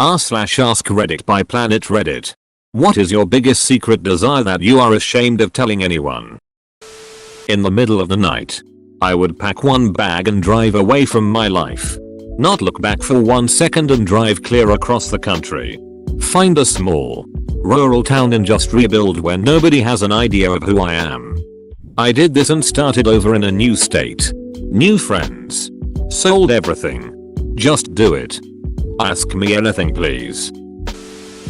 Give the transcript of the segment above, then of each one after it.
r/AskReddit by Planet Reddit. What is your biggest secret desire that you are ashamed of telling anyone? In the middle of the night, I would pack one bag and drive away from my life. Not look back for 1 second and drive clear across the country. Find a small, rural town and just rebuild where nobody has an idea of who I am. I did this and started over in a new state. New friends. Sold everything. Just do it. Ask me anything, please.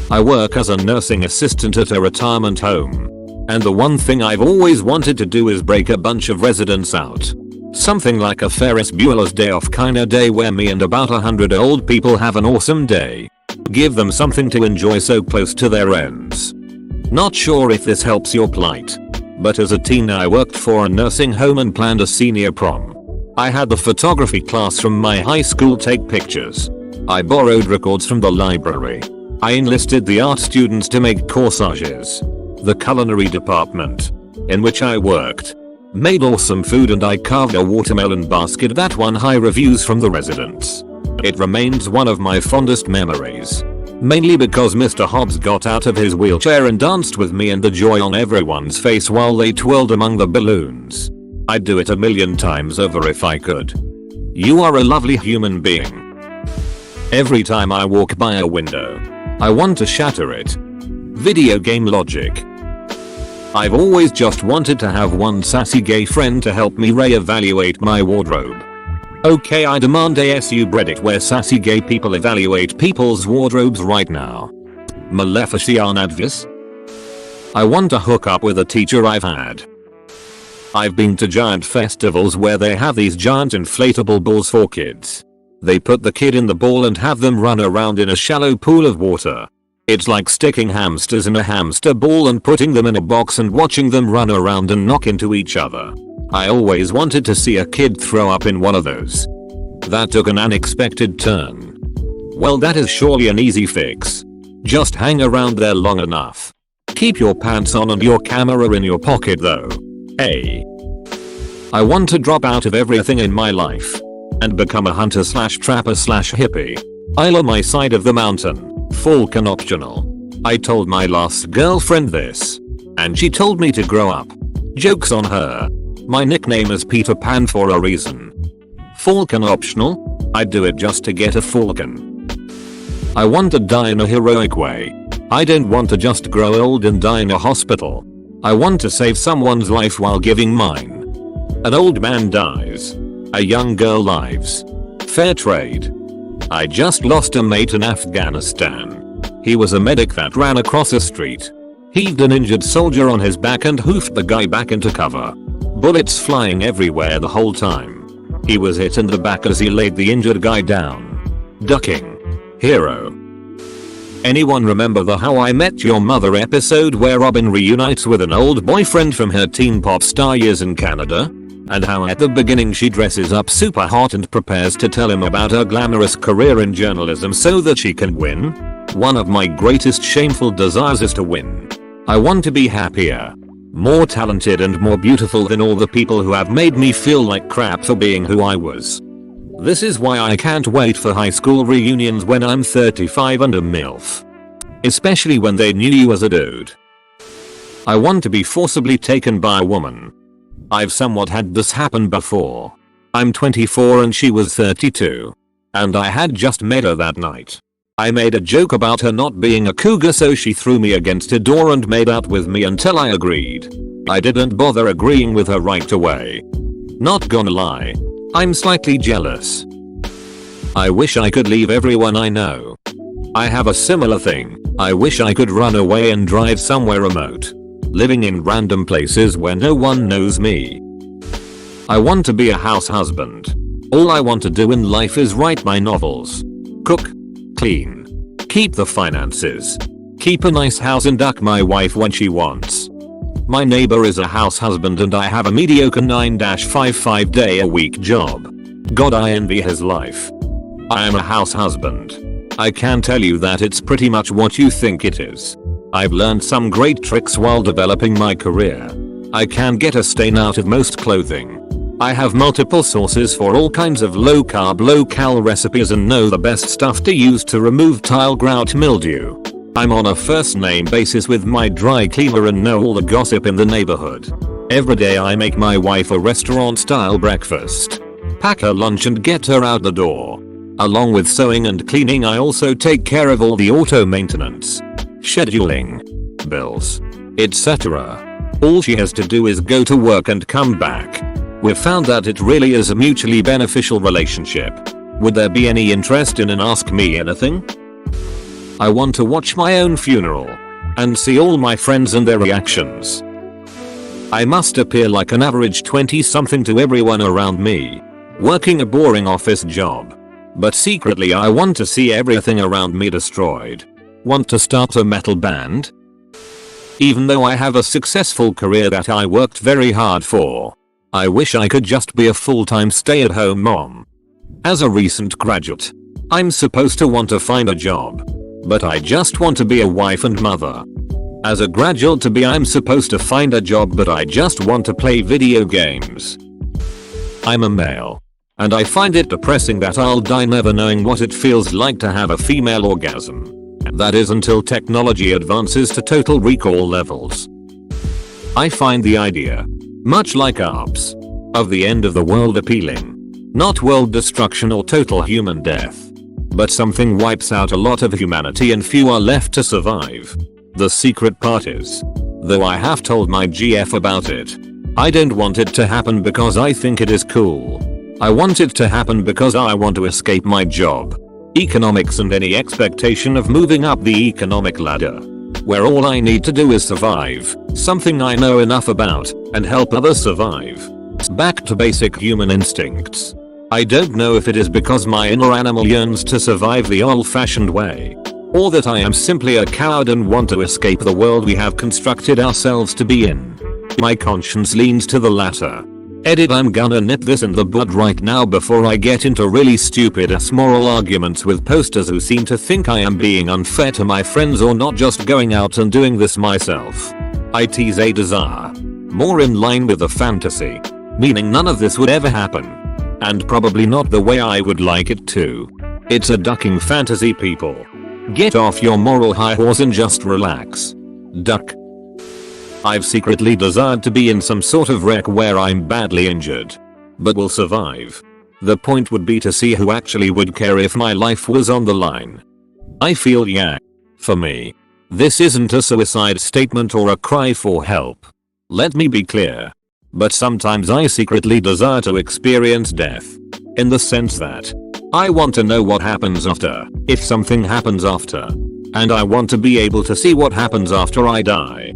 I work as a nursing assistant at a retirement home. And the one thing I've always wanted to do is break a bunch of residents out. Something like a Ferris Bueller's Day Off kinda day where me and about 100 old people have an awesome day. Give them something to enjoy so close to their ends. Not sure if this helps your plight. But as a teen I worked for a nursing home and planned a senior prom. I had the photography class from my high school take pictures. I borrowed records from the library. I enlisted the art students to make corsages. The culinary department, in which I worked, made awesome food and I carved a watermelon basket that won high reviews from the residents. It remains one of my fondest memories. Mainly because Mr. Hobbs got out of his wheelchair and danced with me and the joy on everyone's face while they twirled among the balloons. I'd do it 1,000,000 times over if I could. You are a lovely human being. Every time I walk by a window, I want to shatter it. Video game logic. I've always just wanted to have one sassy gay friend to help me reevaluate my wardrobe. Okay, I demand a subreddit where sassy gay people evaluate people's wardrobes right now. Maleficent advice? I want to hook up with a teacher I've had. I've been to giant festivals where they have these giant inflatable balls for kids. They put the kid in the ball and have them run around in a shallow pool of water. It's like sticking hamsters in a hamster ball and putting them in a box and watching them run around and knock into each other. I always wanted to see a kid throw up in one of those. That took an unexpected turn. Well, that is surely an easy fix. Just hang around there long enough. Keep your pants on and your camera in your pocket though. Hey. I want to drop out of everything in my life and become a hunter/trapper/hippie. I'll on my side of the mountain. Falcon optional. I told my last girlfriend this, and she told me to grow up. Joke's on her. My nickname is Peter Pan for a reason. Falcon optional? I'd do it just to get a falcon. I want to die in a heroic way. I don't want to just grow old and die in a hospital. I want to save someone's life while giving mine. An old man dies. A young girl lives. Fair trade. I just lost a mate in Afghanistan. He was a medic that ran across a street. Heaved an injured soldier on his back and hoofed the guy back into cover. Bullets flying everywhere the whole time. He was hit in the back as he laid the injured guy down. Ducking. Hero. Anyone remember the How I Met Your Mother episode where Robin reunites with an old boyfriend from her teen pop star years in Canada? And how at the beginning she dresses up super hot and prepares to tell him about her glamorous career in journalism so that she can win? One of my greatest shameful desires is to win. I want to be happier, more talented and more beautiful than all the people who have made me feel like crap for being who I was. This is why I can't wait for high school reunions when I'm 35 and a MILF. Especially when they knew you as a dude. I want to be forcibly taken by a woman. I've somewhat had this happen before. I'm 24 and she was 32. And I had just met her that night. I made a joke about her not being a cougar so she threw me against a door and made out with me until I agreed. I didn't bother agreeing with her right away. Not gonna lie. I'm slightly jealous. I wish I could leave everyone I know. I have a similar thing. I wish I could run away and drive somewhere remote. Living in random places where no one knows me. I want to be a house husband. All I want to do in life is write my novels. Cook. Clean. Keep the finances. Keep a nice house and duck my wife when she wants. My neighbor is a house husband and I have a mediocre 9-55 day a week job. God, I envy his life. I am a house husband. I can tell you that it's pretty much what you think it is. I've learned some great tricks while developing my career. I can get a stain out of most clothing. I have multiple sources for all kinds of low carb low cal recipes and know the best stuff to use to remove tile grout mildew. I'm on a first name basis with my dry cleaner and know all the gossip in the neighborhood. Every day I make my wife a restaurant style breakfast, pack her lunch and get her out the door. Along with sewing and cleaning, I also take care of all the auto maintenance, scheduling, bills, etc. All she has to do is go to work and come back. We've found that it really is a mutually beneficial relationship. Would there be any interest in an Ask Me Anything? I want to watch my own funeral and see all my friends and their reactions. I must appear like an average 20-something to everyone around me, working a boring office job. But secretly I want to see everything around me destroyed. Want to start a metal band? Even though I have a successful career that I worked very hard for, I wish I could just be a full-time stay-at-home mom. As a recent graduate, I'm supposed to want to find a job, but I just want to be a wife and mother. As a graduate to be, I'm supposed to find a job, but I just want to play video games. I'm a male, and I find it depressing that I'll die never knowing what it feels like to have a female orgasm. That is until technology advances to total recall levels. I find the idea, much like ARPS, of the end of the world appealing. Not world destruction or total human death, but something wipes out a lot of humanity and few are left to survive. The secret part is, though I have told my GF about it, I don't want it to happen because I think it is cool. I want it to happen because I want to escape my job, economics and any expectation of moving up the economic ladder, where all I need to do is survive, something I know enough about, and help others survive. Back to basic human instincts. I don't know if it is because my inner animal yearns to survive the old-fashioned way, or that I am simply a coward and want to escape the world we have constructed ourselves to be in. My conscience leans to the latter. Edit. I'm gonna nip this in the bud right now before I get into really stupid moral arguments with posters who seem to think I am being unfair to my friends or not just going out and doing this myself. It is a desire, more in line with a fantasy, meaning none of this would ever happen, and probably not the way I would like it to. It's a ducking fantasy, people. Get off your moral high horse and just relax. Duck. I've secretly desired to be in some sort of wreck where I'm badly injured, but will survive. The point would be to see who actually would care if my life was on the line. I feel for me, this isn't a suicide statement or a cry for help. Let me be clear. But sometimes I secretly desire to experience death. In the sense that I want to know what happens after, if something happens after. And I want to be able to see what happens after I die.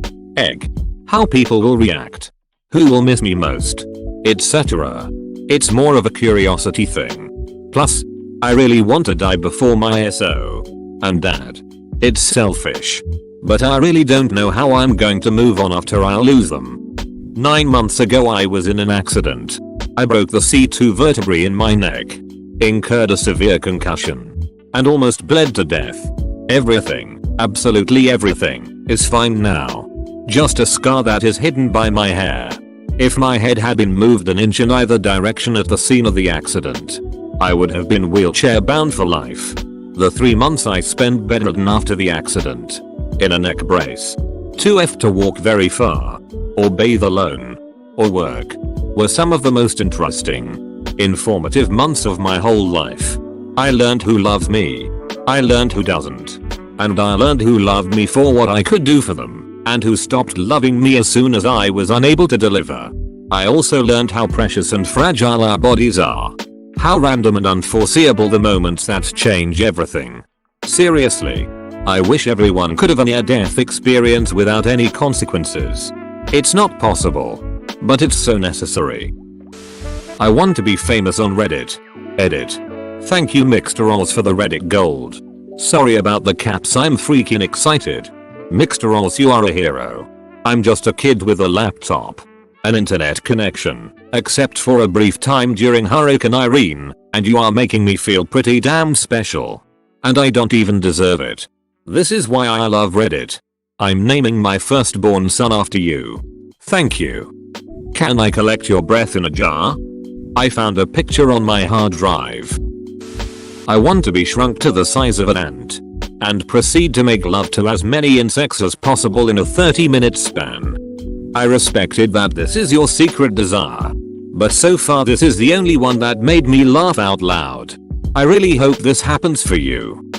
How people will react. Who will miss me most, etc. It's more of a curiosity thing. Plus, I really want to die before my SO and dad. It's selfish, but I really don't know how I'm going to move on after I lose them. 9 months ago I was in an accident. I broke the C2 vertebrae in my neck, incurred a severe concussion, and almost bled to death. Everything, absolutely everything, is fine now. Just a scar that is hidden by my hair. If my head had been moved an inch in either direction at the scene of the accident, I would have been wheelchair bound for life. The 3 months I spent bedridden after the accident, in a neck brace, too F to walk very far, or bathe alone, or work, were some of the most interesting, informative months of my whole life. I learned who loves me, I learned who doesn't, and I learned who loved me for what I could do for them, and who stopped loving me as soon as I was unable to deliver. I also learned how precious and fragile our bodies are. How random and unforeseeable the moments that change everything. Seriously, I wish everyone could have a near-death experience without any consequences. It's not possible, but it's so necessary. I want to be famous on Reddit. Edit. Thank you Mixterals for the Reddit gold. Sorry about the caps, I'm freaking excited. Mixterals, you are a hero. I'm just a kid with a laptop, an internet connection, except for a brief time during Hurricane Irene, and you are making me feel pretty damn special. And I don't even deserve it. This is why I love Reddit. I'm naming my firstborn son after you. Thank you. Can I collect your breath in a jar? I found a picture on my hard drive. I want to be shrunk to the size of an ant and proceed to make love to as many insects as possible in a 30-minute span. I respected that this is your secret desire, but so far this is the only one that made me laugh out loud. I really hope this happens for you.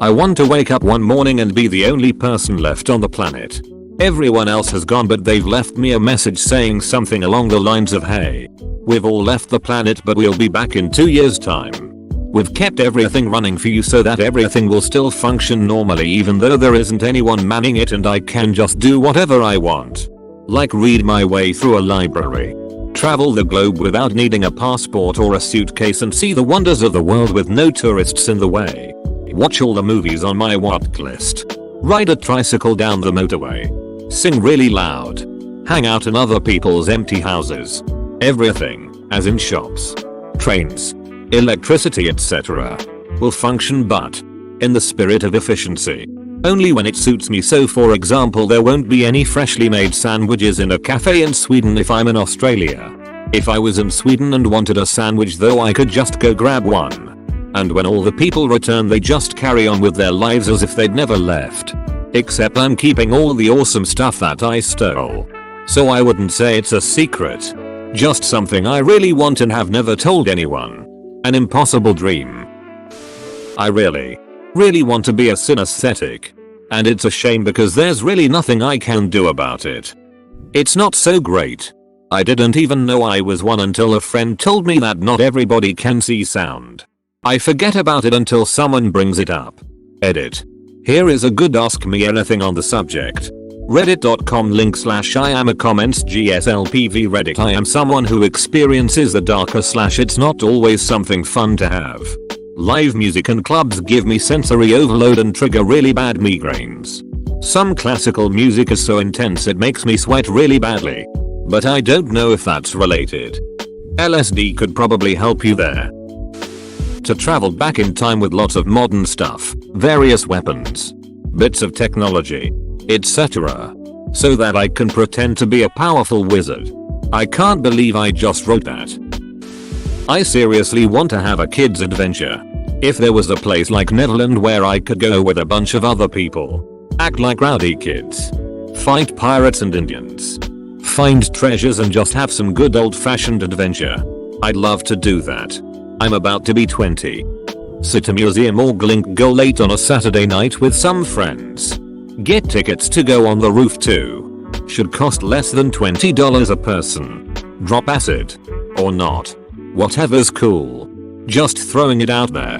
I want to wake up one morning and be the only person left on the planet. Everyone else has gone, but they've left me a message saying something along the lines of, hey, we've all left the planet but we'll be back in 2 years' time. We've kept everything running for you so that everything will still function normally even though there isn't anyone manning it, and I can just do whatever I want. Like read my way through a library, travel the globe without needing a passport or a suitcase, and see the wonders of the world with no tourists in the way. Watch all the movies on my watch list. Ride a tricycle down the motorway. Sing really loud. Hang out in other people's empty houses. Everything, as in shops, trains, electricity, etc., will function, but in the spirit of efficiency. Only when it suits me. So for example, there won't be any freshly made sandwiches in a cafe in Sweden if I'm in Australia. If I was in Sweden and wanted a sandwich though, I could just go grab one. And when all the people return, they just carry on with their lives as if they'd never left. Except I'm keeping all the awesome stuff that I stole. So I wouldn't say it's a secret. Just something I really want and have never told anyone. An impossible dream. I really want to be a synesthetic. And it's a shame because there's really nothing I can do about it. It's not so great. I didn't even know I was one until a friend told me that not everybody can see sound. I forget about it until someone brings it up. Edit. Here is a good ask me anything on the subject. Reddit.com/I am a comments GSLPV Reddit. I am someone who experiences the darker / it's not always something fun to have. Live music and clubs give me sensory overload and trigger really bad migraines. Some classical music is so intense it makes me sweat really badly. But I don't know if that's related. LSD could probably help you there. To travel back in time with lots of modern stuff, various weapons, bits of technology, etc. so that I can pretend to be a powerful wizard. I can't believe I just wrote that. I seriously want to have a kid's adventure. If there was a place like Netherlands where I could go with a bunch of other people, act like rowdy kids, fight pirates and Indians, find treasures and just have some good old-fashioned adventure, I'd love to do that. I'm about to be 20. Sit a museum or glink go late on a Saturday night with some friends. Get tickets to go on the roof too. Should cost less than $20 a person. Drop acid. Or not. Whatever's cool. Just throwing it out there.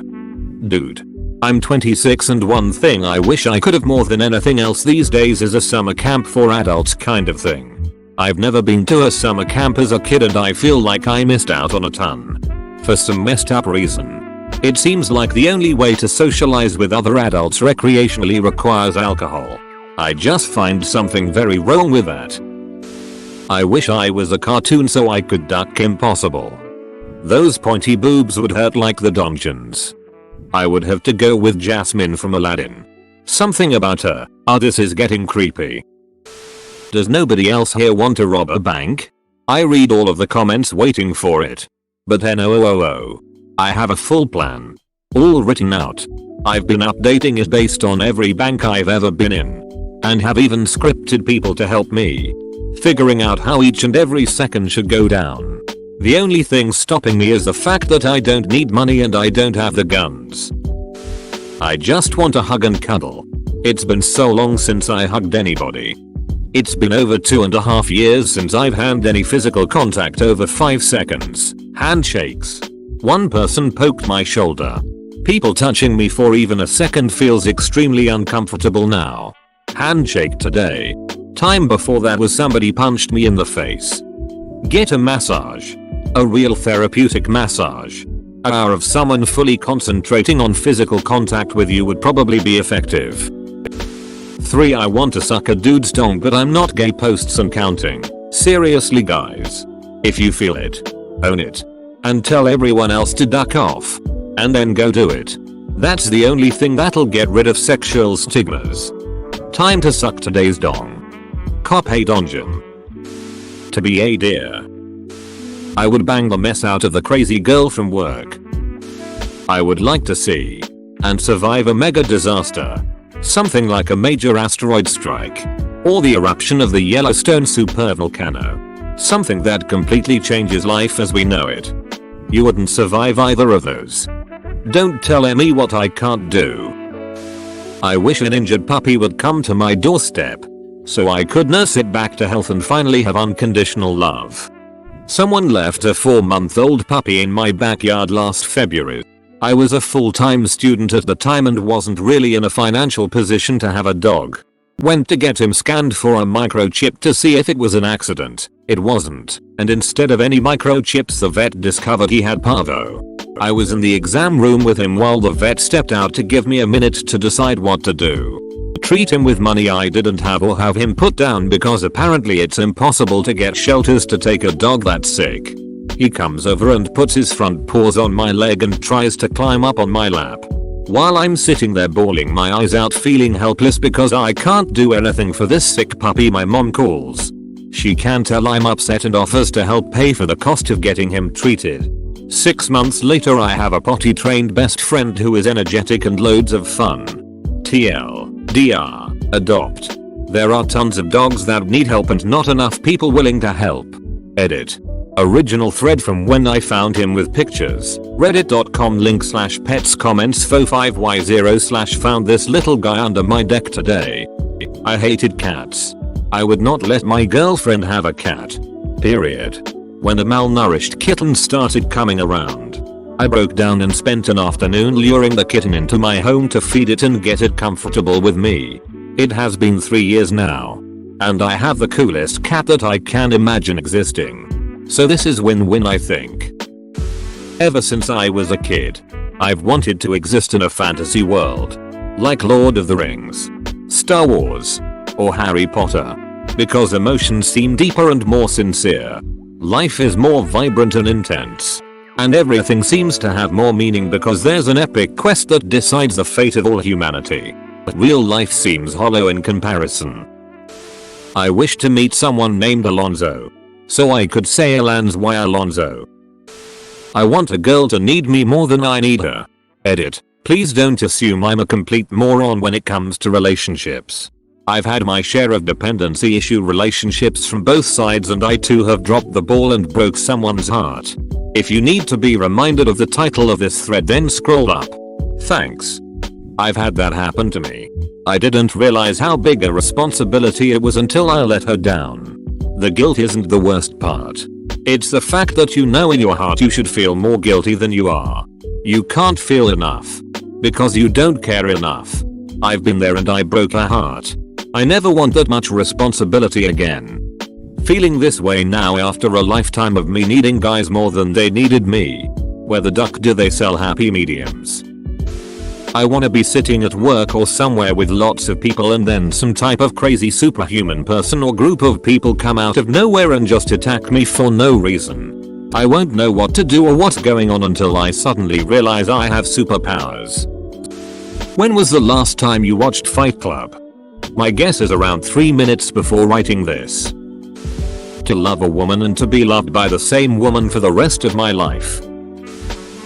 Dude. I'm 26 and one thing I wish I could have more than anything else these days is a summer camp for adults kind of thing. I've never been to a summer camp as a kid and I feel like I missed out on a ton. For some messed up reason. It seems like the only way to socialize with other adults recreationally requires alcohol. I just find something very wrong with that. I wish I was a cartoon so I could duck impossible. Those pointy boobs would hurt like the donjons. I would have to go with Jasmine from Aladdin. Something about her. This is getting creepy. Does nobody else here want to rob a bank? I read all of the comments waiting for it. But then I have a full plan. All written out. I've been updating it based on every bank I've ever been in. And have even scripted people to help me. Figuring out how each and every second should go down. The only thing stopping me is the fact that I don't need money and I don't have the guns. I just want to hug and cuddle. It's been so long since I hugged anybody. It's been over 2.5 years since I've had any physical contact over 5 seconds. Handshakes. One person poked my shoulder. People touching me for even a second feels extremely uncomfortable now. Handshake today. Time before that was somebody punched me in the face. Get a massage. A real therapeutic massage. An hour of someone fully concentrating on physical contact with you would probably be effective. 3. I want to suck a dude's dong but I'm not gay posts and counting. Seriously guys. If you feel it, own it. And tell everyone else to duck off. And then go do it. That's the only thing that'll get rid of sexual stigmas. Time to suck today's dong. Cop a donjon. To be a deer. I would bang the mess out of the crazy girl from work. I would like to see and survive a mega disaster. Something like a major asteroid strike. Or the eruption of the Yellowstone supervolcano. Something that completely changes life as we know it. You wouldn't survive either of those. Don't tell me what I can't do. I wish an injured puppy would come to my doorstep so I could nurse it back to health and finally have unconditional love. Someone left a 4-month-old puppy in my backyard last February. I was a full-time student at the time and wasn't really in a financial position to have a dog. Went to get him scanned for a microchip to see if it was an accident. It wasn't, and instead of any microchips the vet discovered he had parvo. I was in the exam room with him while the vet stepped out to give me a minute to decide what to do. Treat him with money I didn't have or have him put down because apparently it's impossible to get shelters to take a dog that sick. He comes over and puts his front paws on my leg and tries to climb up on my lap. While I'm sitting there bawling my eyes out feeling helpless because I can't do anything for this sick puppy, my mom calls. She can tell I'm upset and offers to help pay for the cost of getting him treated. 6 months later I have a potty trained best friend who is energetic and loads of fun. TLDR, adopt. There are tons of dogs that need help and not enough people willing to help. Edit. Original thread from when I found him with pictures. Reddit.com link/pets comments fo5y0 found this little guy under my deck today. I hated cats. I would not let my girlfriend have a cat. Period. When a malnourished kitten started coming around, I broke down and spent an afternoon luring the kitten into my home to feed it and get it comfortable with me. It has been 3 years now. And I have the coolest cat that I can imagine existing. So this is win-win, I think. Ever since I was a kid, I've wanted to exist in a fantasy world. Like Lord of the Rings, Star Wars, or Harry Potter. Because emotions seem deeper and more sincere. Life is more vibrant and intense. And everything seems to have more meaning because there's an epic quest that decides the fate of all humanity. But real life seems hollow in comparison. I wish to meet someone named Alonzo. So I could say Alans y Alonzo. I want a girl to need me more than I need her. Edit. Please don't assume I'm a complete moron when it comes to relationships. I've had my share of dependency issue relationships from both sides and I too have dropped the ball and broke someone's heart. If you need to be reminded of the title of this thread then scroll up. Thanks. I've had that happen to me. I didn't realize how big a responsibility it was until I let her down. The guilt isn't the worst part. It's the fact that you know in your heart you should feel more guilty than you are. You can't feel enough. Because you don't care enough. I've been there and I broke her heart. I never want that much responsibility again. Feeling this way now after a lifetime of me needing guys more than they needed me. Where the duck do they sell happy mediums? I wanna be sitting at work or somewhere with lots of people and then some type of crazy superhuman person or group of people come out of nowhere and just attack me for no reason. I won't know what to do or what's going on until I suddenly realize I have superpowers. When was the last time you watched Fight Club? My guess is around 3 minutes before writing this. To love a woman and to be loved by the same woman for the rest of my life.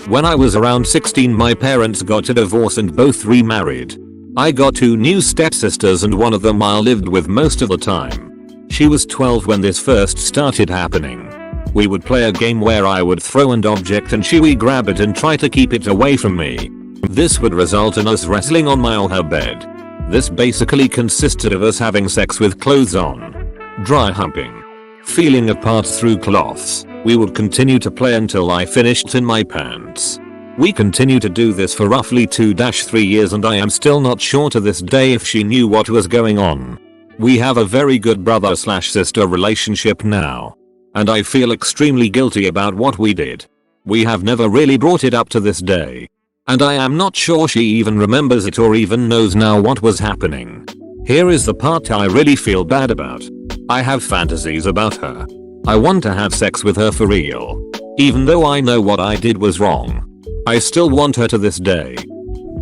When I was around 16 my parents got a divorce and both remarried. I got 2 new stepsisters and one of them I lived with most of the time. She was 12 when this first started happening. We would play a game where I would throw an object and she would grab it and try to keep it away from me. This would result in us wrestling on my or her bed. This basically consisted of us having sex with clothes on. Dry humping. Feeling apart through cloths. We would continue to play until I finished in my pants. We continued to do this for roughly 2-3 years and I am still not sure to this day if she knew what was going on. We have a very good brother/sister relationship now. And I feel extremely guilty about what we did. We have never really brought it up to this day. And I am not sure she even remembers it or even knows now what was happening. Here is the part I really feel bad about. I have fantasies about her. I want to have sex with her for real. Even though I know what I did was wrong. I still want her to this day.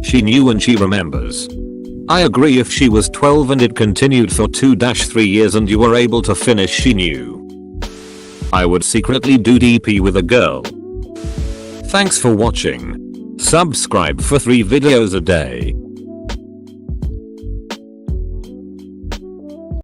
She knew and she remembers. I agree if she was 12 and it continued for 2-3 years and you were able to finish she knew. I would secretly do DP with a girl. Thanks for watching. Subscribe for 3 videos a day.